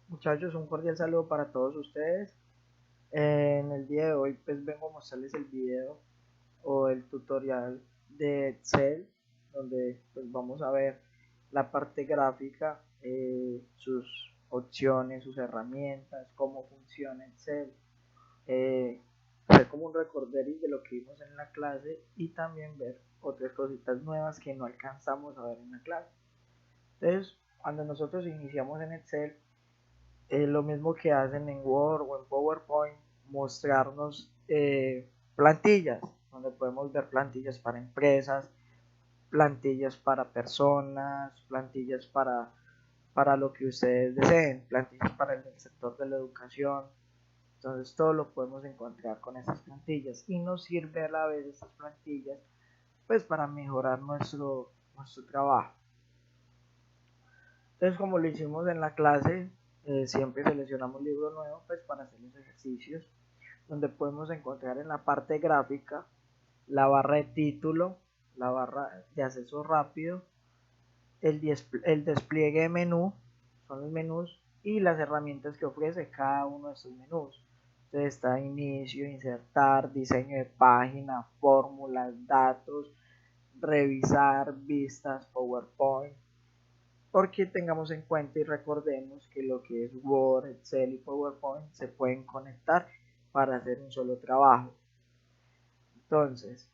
Muchachos, un cordial saludo para todos ustedes. En el día de hoy pues vengo a mostrarles el video o el tutorial de Excel, donde pues vamos a ver la parte gráfica, sus opciones, sus herramientas, cómo funciona Excel, hacer como un recorderis de lo que vimos en la clase y también ver otras cositas nuevas que no alcanzamos a ver en la clase. Entonces, cuando nosotros iniciamos en Excel, lo mismo que hacen en Word o en PowerPoint, mostrarnos plantillas, donde podemos ver plantillas para empresas, plantillas para personas, plantillas para lo que ustedes deseen, plantillas para el sector de la educación. Entonces todo lo podemos encontrar con esas plantillas y nos sirve a la vez estas plantillas pues para mejorar nuestro trabajo. Entonces, como lo hicimos en la clase, siempre seleccionamos libro nuevo pues para hacer los ejercicios, donde podemos encontrar en la parte gráfica la barra de título, la barra de acceso rápido, el despliegue de menú, son los menús, y las herramientas que ofrece cada uno de estos menús. Entonces está inicio, insertar, diseño de página, fórmulas, datos, revisar, vistas, PowerPoint, porque tengamos en cuenta y recordemos que lo que es Word, Excel y PowerPoint se pueden conectar para hacer un solo trabajo. Entonces,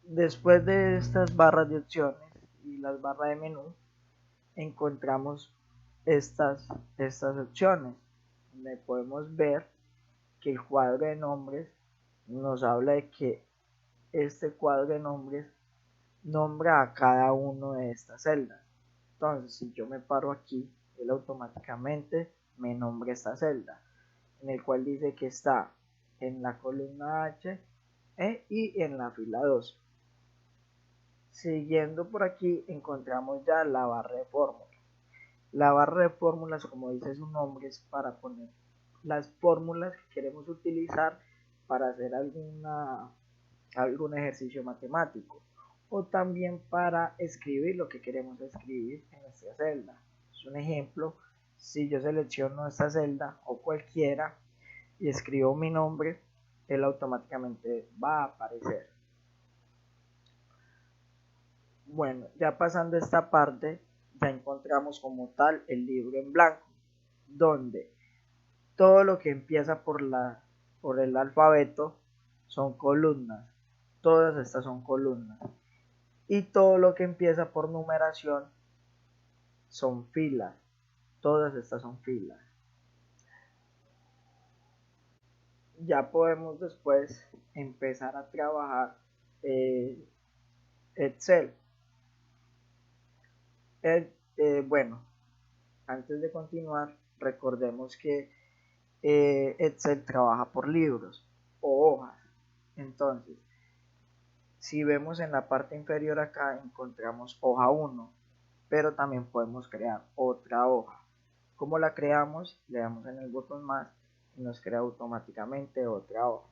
después de estas barras de opciones y las barras de menú, encontramos estas opciones, donde podemos ver que el cuadro de nombres nos habla de que este cuadro de nombres nombra a cada uno de estas celdas. Entonces, si yo me paro aquí, él automáticamente me nombra esta celda, en el cual dice que está en la columna H y en la fila 2. Siguiendo por aquí encontramos ya la barra de fórmulas. La barra de fórmulas, como dice su nombre, es para poner las fórmulas que queremos utilizar para hacer algún ejercicio matemático, o también para escribir lo que queremos escribir en nuestra celda. Es un ejemplo: si yo selecciono esta celda o cualquiera y escribo mi nombre, él automáticamente va a aparecer. Bueno, ya pasando esta parte, ya encontramos como tal el libro en blanco, donde todo lo que empieza por el alfabeto son columnas. Todas estas son columnas. Y todo lo que empieza por numeración son filas. Todas estas son filas. Ya podemos después empezar a trabajar eh, Excel. Bueno, antes de continuar, recordemos que Excel trabaja por libros o hojas. Entonces, si vemos en la parte inferior acá, encontramos hoja 1, pero también podemos crear otra hoja. ¿Cómo la creamos? Le damos en el botón más y nos crea automáticamente otra hoja.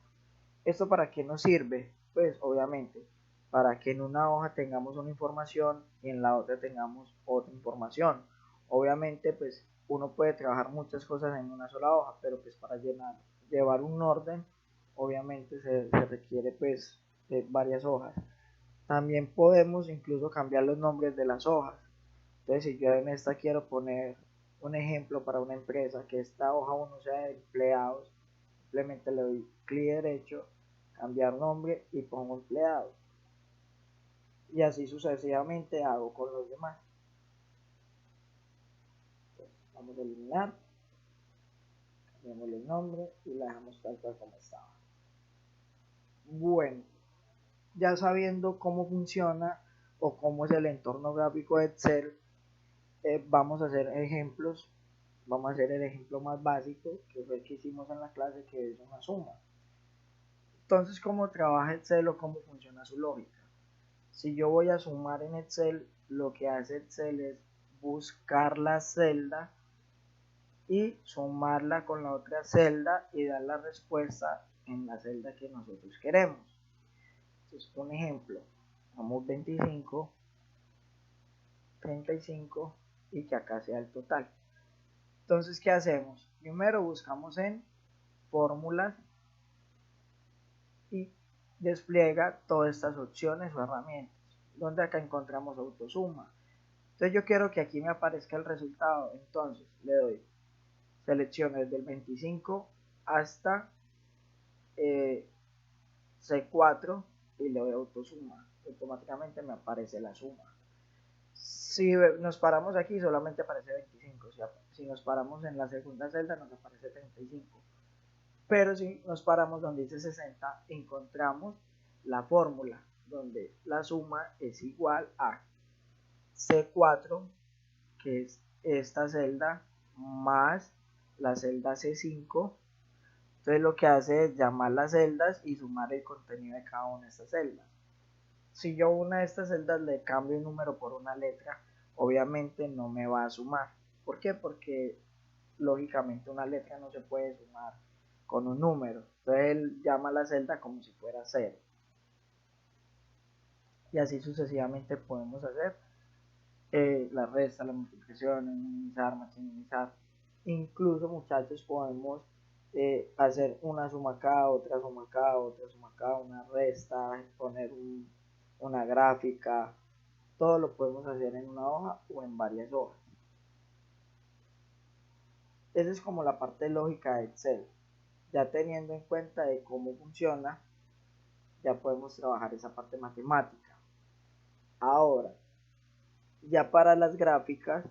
¿Esto para qué nos sirve? Pues obviamente para que en una hoja tengamos una información y en la otra tengamos otra información. Obviamente pues uno puede trabajar muchas cosas en una sola hoja, pero pues para llevar un orden obviamente se requiere pues de varias hojas. También podemos incluso cambiar los nombres de las hojas. Entonces, si yo en esta quiero poner un ejemplo para una empresa, que esta hoja 1 sea de empleados, simplemente le doy clic derecho, cambiar nombre y pongo empleados. Y así sucesivamente hago con los demás. Entonces, vamos a eliminar, cambiamos el nombre y la dejamos tal cual como estaba. Bueno, ya sabiendo cómo funciona o cómo es el entorno gráfico de Excel, vamos a hacer ejemplos. Vamos a hacer el ejemplo más básico, que fue el que hicimos en la clase, que es una suma. Entonces, ¿cómo trabaja Excel o cómo funciona su lógica? Si yo voy a sumar en Excel, lo que hace Excel es buscar la celda y sumarla con la otra celda y dar la respuesta en la celda que nosotros queremos. Entonces, un ejemplo, vamos 25, 35 y que acá sea el total. Entonces, ¿qué hacemos? Primero buscamos en fórmulas y despliega todas estas opciones o herramientas, donde acá encontramos autosuma. Entonces yo quiero que aquí me aparezca el resultado, entonces le doy selecciono desde el 25 hasta C4 y le doy autosuma, automáticamente me aparece la suma. Si nos paramos aquí solamente aparece 25, si nos paramos en la segunda celda nos aparece 35, pero si nos paramos donde dice 60 encontramos la fórmula donde la suma es igual a C4, que es esta celda, más la celda C5. Entonces lo que hace es llamar las celdas y sumar el contenido de cada una de estas celdas. Si yo a una de estas celdas le cambio un número por una letra, obviamente no me va a sumar. ¿Por qué? Porque lógicamente una letra no se puede sumar con un número. Entonces él llama la celda como si fuera 0. Y así sucesivamente podemos hacer la resta, la multiplicación, minimizar, maximizar. Incluso, muchachos, podemos hacer una suma acá, otra suma acá, otra suma acá, una resta, poner una gráfica. Todo lo podemos hacer en una hoja o en varias hojas. Esa es como la parte lógica de Excel. Ya teniendo en cuenta de cómo funciona, ya podemos trabajar esa parte matemática. Ahora, ya para las gráficas,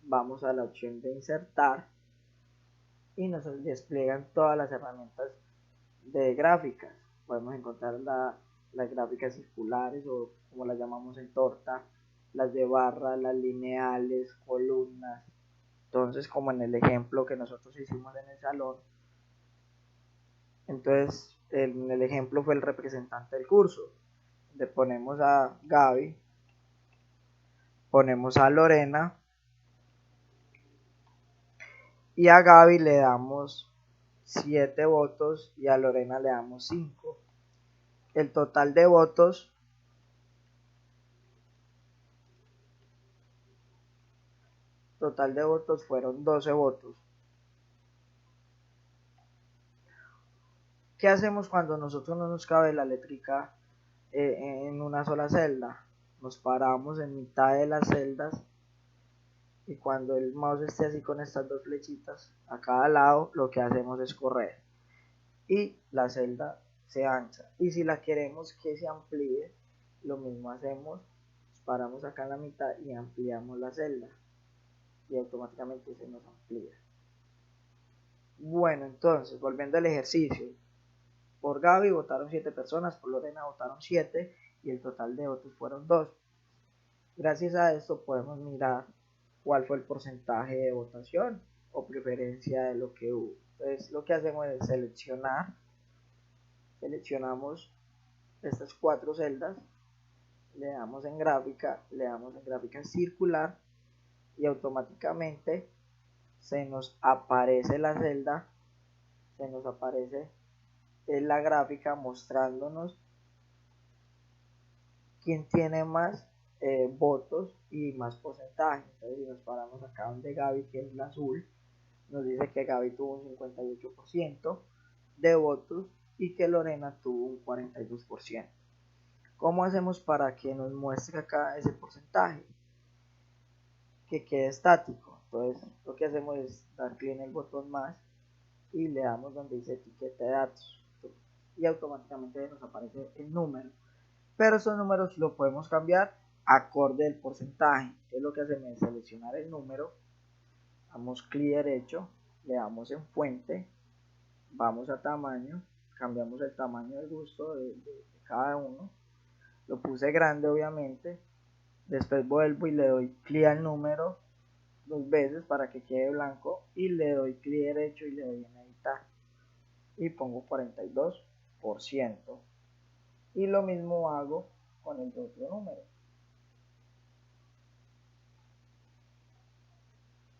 vamos a la opción de insertar y nos despliegan todas las herramientas de gráficas. Podemos encontrar las gráficas circulares o como las llamamos en torta, las de barra, las lineales, columnas. Entonces, como en el ejemplo que nosotros hicimos en el salón, entonces en el ejemplo fue el representante del curso. Le ponemos a Gaby, ponemos a Lorena y a Gaby le damos 7 votos y a Lorena le damos 5. El total de votos fueron 12 votos. ¿Qué hacemos cuando nosotros no nos cabe la letrica en una sola celda? Nos paramos en mitad de las celdas y cuando el mouse esté así con estas dos flechitas a cada lado, lo que hacemos es correr y la celda se ancha. Y si la queremos que se amplíe, lo mismo hacemos, nos paramos acá en la mitad y ampliamos la celda y automáticamente se nos amplía. Bueno, entonces volviendo al ejercicio, por Gaby votaron 7 personas, por Lorena votaron 7 y el total de votos fueron 2. Gracias a esto podemos mirar cuál fue el porcentaje de votación o preferencia de lo que hubo. Entonces lo que hacemos es seleccionamos estas 4 celdas, le damos en gráfica circular y automáticamente se nos aparece la celda, se nos aparece en la gráfica mostrándonos quién tiene más votos y más porcentaje. Entonces si nos paramos acá donde Gaby, que es la azul, nos dice que Gaby tuvo un 58% de votos y que Lorena tuvo un 42%. ¿Cómo hacemos para que nos muestre acá ese porcentaje? Que quede estático. Entonces lo que hacemos es dar clic en el botón más y le damos donde dice etiqueta de datos y automáticamente nos aparece el número, pero estos números lo podemos cambiar acorde del porcentaje. Entonces lo que hacemos es seleccionar el número, damos clic derecho, le damos en fuente, vamos a tamaño, cambiamos el tamaño de gusto de cada uno, lo puse grande obviamente, después vuelvo y le doy clic al número 2 veces para que quede blanco y le doy clic derecho y le doy en editar y pongo 42%. Y lo mismo hago con el otro número,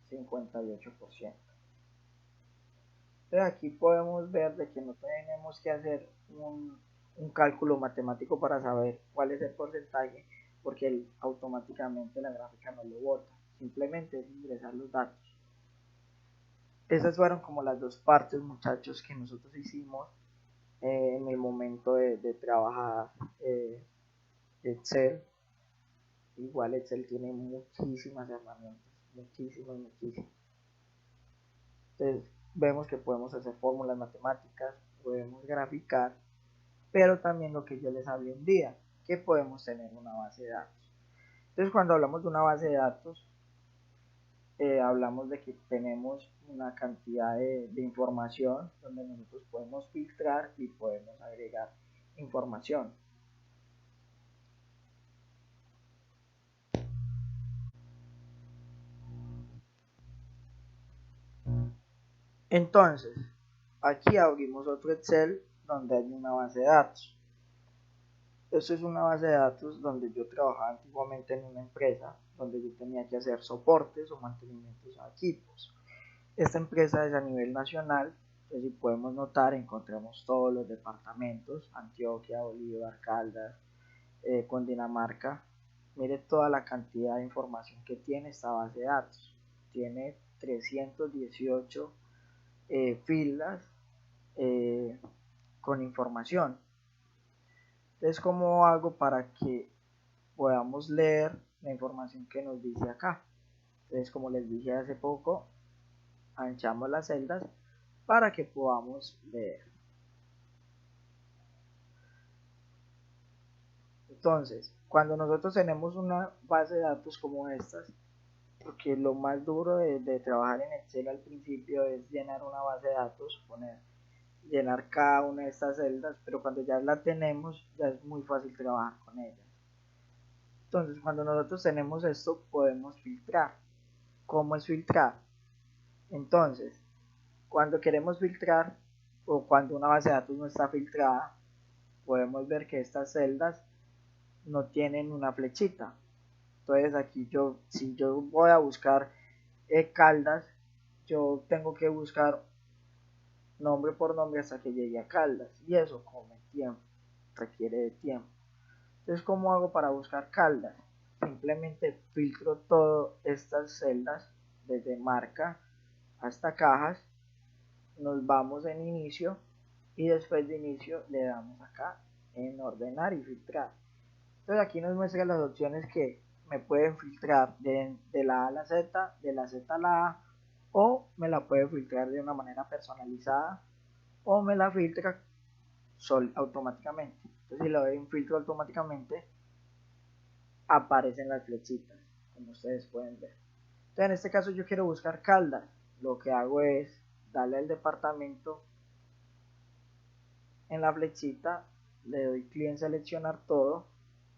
58%. Entonces aquí podemos ver de que no tenemos que hacer un cálculo matemático para saber cuál es el porcentaje, porque automáticamente la gráfica no lo bota, simplemente es ingresar los datos. Esas fueron como las dos partes, muchachos, que nosotros hicimos en el momento de trabajar Excel. Igual Excel tiene muchísimas herramientas, muchísimas, muchísimas. Entonces vemos que podemos hacer fórmulas matemáticas, podemos graficar, pero también lo que yo les hablé un día, que podemos tener una base de datos. Entonces cuando hablamos de una base de datos, hablamos de que tenemos una cantidad de información donde nosotros podemos filtrar y podemos agregar información. Entonces, aquí abrimos otro Excel donde hay una base de datos. Esto es una base de datos donde yo trabajaba antiguamente en una empresa donde yo tenía que hacer soportes o mantenimientos a equipos. Esta empresa es a nivel nacional, entonces si podemos notar encontramos todos los departamentos, Antioquia, Bolívar, Caldas, Cundinamarca. Mire toda la cantidad de información que tiene esta base de datos. Tiene 318 filas con información. Entonces, ¿cómo hago para que podamos leer la información que nos dice acá? Entonces, como les dije hace poco, anchamos las celdas para que podamos leer. Entonces, cuando nosotros tenemos una base de datos como estas, porque lo más duro de trabajar en Excel al principio es llenar una base de datos, llenar cada una de estas celdas, pero cuando ya la tenemos ya es muy fácil trabajar con ellas. Entonces, cuando nosotros tenemos esto, podemos filtrar. ¿Cómo es filtrar? Entonces, cuando queremos filtrar o cuando una base de datos no está filtrada, podemos ver que estas celdas no tienen una flechita. Entonces aquí si yo voy a buscar Caldas, yo tengo que buscar nombre por nombre hasta que llegue a Caldas y eso come tiempo, requiere de tiempo. Entonces, ¿cómo hago para buscar Caldas? Simplemente filtro todas estas celdas desde marca hasta cajas, nos vamos en inicio y después de inicio le damos acá en ordenar y filtrar. Entonces aquí nos muestra las opciones que me pueden filtrar de la A a la Z, de la Z a la A, o me la puede filtrar de una manera personalizada, o me la filtra automáticamente. Entonces si le doy un filtro automáticamente, aparecen las flechitas, como ustedes pueden ver. Entonces en este caso yo quiero buscar Caldas. Lo que hago es darle al departamento en la flechita, le doy clic en seleccionar todo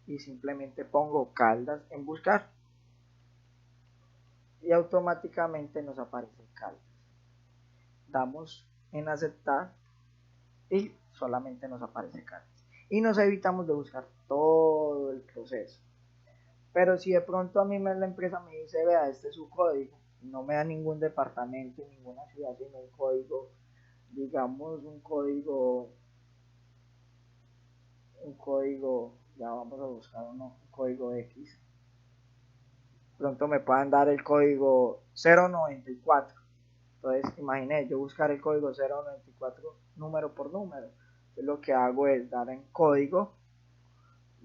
y simplemente pongo Caldas en buscar y automáticamente nos aparece Caldas. Damos en aceptar y solamente nos aparece Caldas. Y nos evitamos de buscar todo el proceso. Pero si de pronto a mí la empresa me dice, vea, este es su código, no me da ningún departamento, ninguna ciudad, sino un código, digamos ya vamos a buscar un código X, pronto me puedan dar el código 094. Entonces, imaginé yo buscar el código 094 número por número. Entonces, lo que hago es dar en código,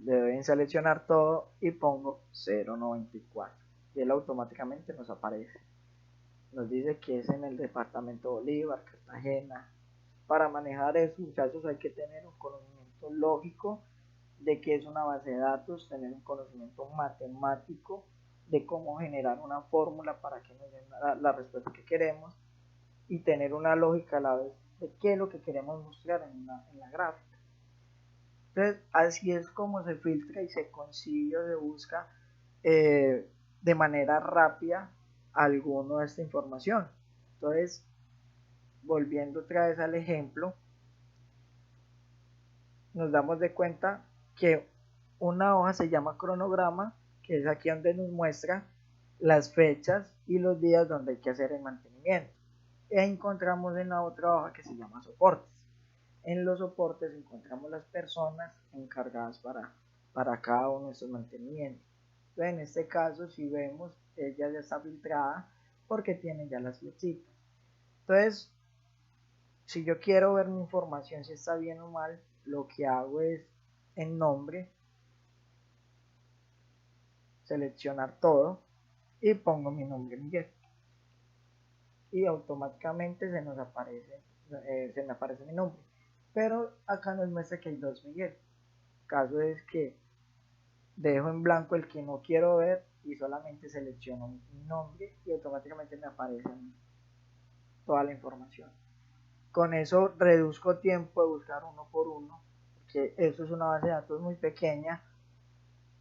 le doy en seleccionar todo y pongo 094. Y él automáticamente nos aparece. Nos dice que es en el departamento Bolívar, Cartagena. Para manejar eso, muchachos, hay que tener un conocimiento lógico de qué es una base de datos, tener un conocimiento matemático de cómo generar una fórmula para que nos den la respuesta que queremos y tener una lógica a la vez de qué es lo que queremos mostrar en la gráfica. Entonces, así es como se filtra y se consigue o se busca de manera rápida alguno de esta información. Entonces, volviendo otra vez al ejemplo, nos damos de cuenta que una hoja se llama cronograma, que es aquí donde nos muestra las fechas y los días donde hay que hacer el mantenimiento. E encontramos en la otra hoja que se llama soportes. En los soportes encontramos las personas encargadas para cada uno de estos mantenimientos. Entonces, en este caso, si vemos, ella ya está filtrada porque tiene ya las flechitas. Entonces, si yo quiero ver mi información si está bien o mal, lo que hago es en nombre, seleccionar todo y pongo mi nombre Miguel. Y automáticamente se me aparece mi nombre. Pero acá nos muestra que hay dos Miguel. El caso es que dejo en blanco el que no quiero ver y solamente selecciono mi nombre y automáticamente me aparece toda la información. Con eso reduzco tiempo de buscar uno por uno, porque eso es una base de datos muy pequeña,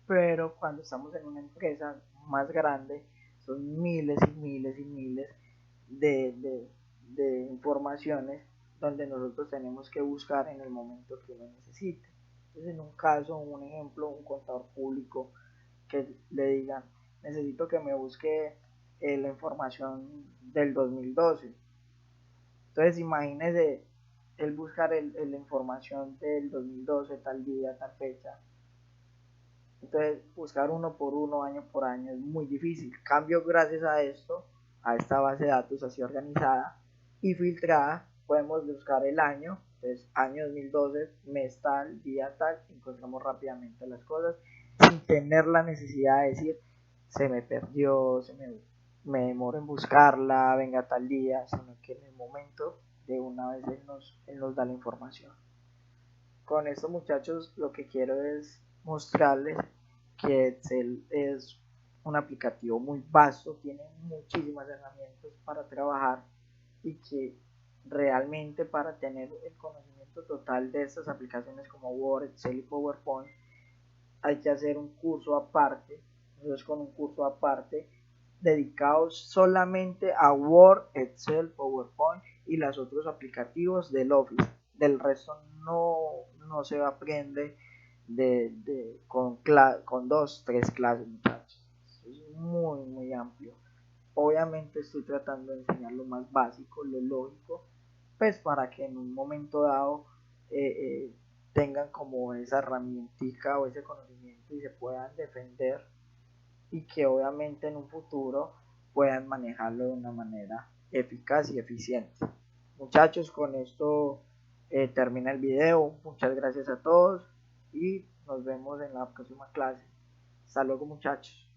pero cuando estamos en una empresa más grande son miles y miles y miles de informaciones donde nosotros tenemos que buscar en el momento que uno necesite. Entonces, en un caso, un ejemplo, un contador público que le digan, necesito que me busque la información del 2012. Entonces, imagínese el buscar la información del 2012, tal día, tal fecha. Entonces, buscar uno por uno, año por año, es muy difícil. Cambio, gracias a esto, a esta base de datos así organizada y filtrada, podemos buscar el año. Entonces, año 2012, mes tal, día tal, encontramos rápidamente las cosas sin tener la necesidad de decir, se me perdió, me demoro en buscarla, venga tal día, sino que en el momento de una vez él nos da la información. Con esto, muchachos, lo que quiero es mostrarles que Excel es un aplicativo muy vasto, tiene muchísimas herramientas para trabajar y que realmente para tener el conocimiento total de estas aplicaciones como Word, Excel y PowerPoint hay que hacer un curso aparte. Entonces, con un curso aparte dedicados solamente a Word, Excel, PowerPoint y los otros aplicativos del Office. Del resto no se aprende con dos, tres clases, muchachos. Es muy amplio. Obviamente estoy tratando de enseñar lo más básico, lo lógico, pues para que en un momento dado tengan como esa herramientica o ese conocimiento y se puedan defender y que obviamente en un futuro puedan manejarlo de una manera eficaz y eficiente. Muchachos, con esto termina el video. Muchas gracias a todos y nos vemos en la próxima clase. Hasta luego, muchachos.